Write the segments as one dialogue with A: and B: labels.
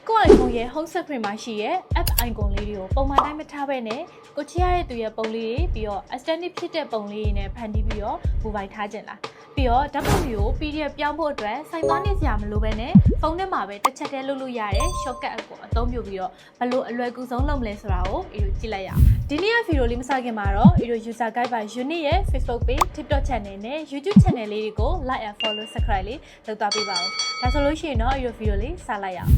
A: ကိုယ့် iPhone ရဲ့ home screen မှာရှိရဲ့ app icon လေးတွေကိုပုံမှန်တိုင်းမထားဘဲနဲ့ကိုချရတဲ့သူရဲ့ပုံလေးတွေပြီးတော့ aesthetic ဖြစ်တဲ့ပုံလေးတွေနဲ့ဖန်တီးပြီးတော့မူပိုင်ထားခြင်းလားပြီးတော့ဓာတ်ပုံတွေကို PDF ပြောင်းဖို့အတွက်စိုက်သွားနေစရာမလိုဘဲနဲ့ဖုန်းထဲမှာပဲတစ်ချက်တည်းလုပ်လို့ရတဲ့ shortcut app ကိုအသုံးပြုပြီးတော့ဘယ်လိုအလွယ်ကူဆုံးလုပ်မလဲဆိုတာကိုကြည့်လိုက်ရအောင်ဒီနေ့ဗီဒီယိုလေးမစခင်မှာတော့user guide by Unit ရဲ့ Facebook page TikTok channel နဲ့ YouTube channel လေးတွေကို like and follow subscribe လေးလုပ်သွားပေးပါဦးဒါဆိုလို့ရှိရင်တော့ဗီဒီယိုလေးစလိုက်ရအောင်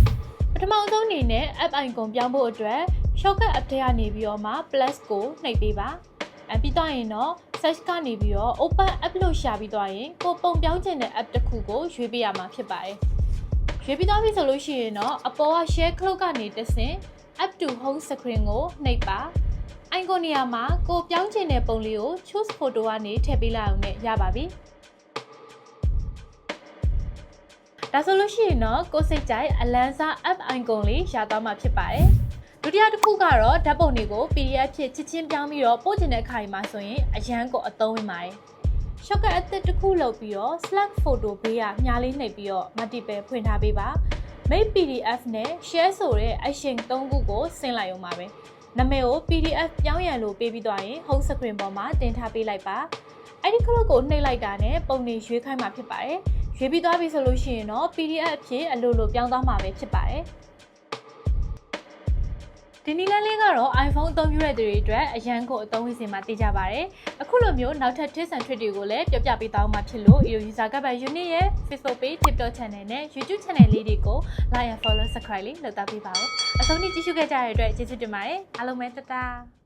A: ပထမဆုံးအနေနဲ့ app icon ပြောင်းဖို့အတွက် shortcut app ထဲကနေပြီးတော့မှ plus ကိုနှိပ်ပေးပါပြီးတော့ရင်တော့ search ကနေပြီးတော့ open app လို့ရှာပြီးတော့ရင်ကိုပုံပြောင်းခြင်းတဲ့ app တစ်ခုကိုရွေးပေးရမှာဖြစ်ပါတယ်ရွေးပြီးတော့ပြီဆိုလို့ရှိရင်တော့အပေါ်က share cloud ကနေတဆင့် app to home screen ကိုနှိပ်ပါ icon နေရာမှာကိုပြောင်းခြင်းတဲ့ပုံလေးကို choose photo ကနေထည့်ပေးလိုက်အောင်နဲ့ရပါပြီဒါဆိုလို့ရှိရင်တော့ကိုစိတ်ကြိုက်အလန်းစား app icon လေးရသွားမှာဖြစ်ပါတယ်ဒုတိယတစ်ခုကတော့ဓာတ်ပုံတွေကို PDF ဖြစ်ချစ်ချင်းပြောင်းပြီးတော့ပို့ချင်တဲ့အခါမှာဆိုရင်အရန်ကိုအသုံးဝင်ပါတယ် shortcut အသစ်တစ်ခုလုပ်ပြီးတော့ select photo ဘေးကမြားလေးနှိပ်ပြီးတော့ multiple ဖွင့်ထားပေးပါ make PDF နဲ့ share ဆိုတဲ့ action 3ခုကိုဆင်းလိုက်အောင်ပါပဲနာမည်ကို PDF ပြောင်းရန်လို့ပေးပြီးတော့ရင် home screen ပေါ်မှာတင်ထားပေးလိုက်ပါအဲ့ဒီခလုတ်ကိုနှိပ်လိုက်တာနဲ့ပုံတွေရွေးခိုင်းမှာဖြစ်ပါတယ်ရွေးပြီးသွားပြီဆိုလို့ရှိရင်တော့ PDF အဖြစ်အလိုလိုပြောင်းသွားမှာပဲဖြစ်ပါတယ်ဒီနည်းလမ်းလေးကတော့ iPhone အသုံးပြုတဲ့သူတွေအတွက်အရန်ကိုအသုံးဝင်စင်မှာသိကြပါတယ်အခုလိုမျိုးနောက်ထပ် tips and tricks တွေကိုလည်းပြောပြပေးသွားမှာဖြစ်လို့ user guide by Unit ရဲ့ Facebook page TikTok channel နဲ့ YouTube channel လေးတွေကို like and follow subscribe လေးလုပ်သားပေးပါဦးအဆုံးထိကြည့်ရှုခဲ့ကြတဲ့အတွက်ကျေးဇူးတင်ပါတယ်အားလုံးပဲတတာ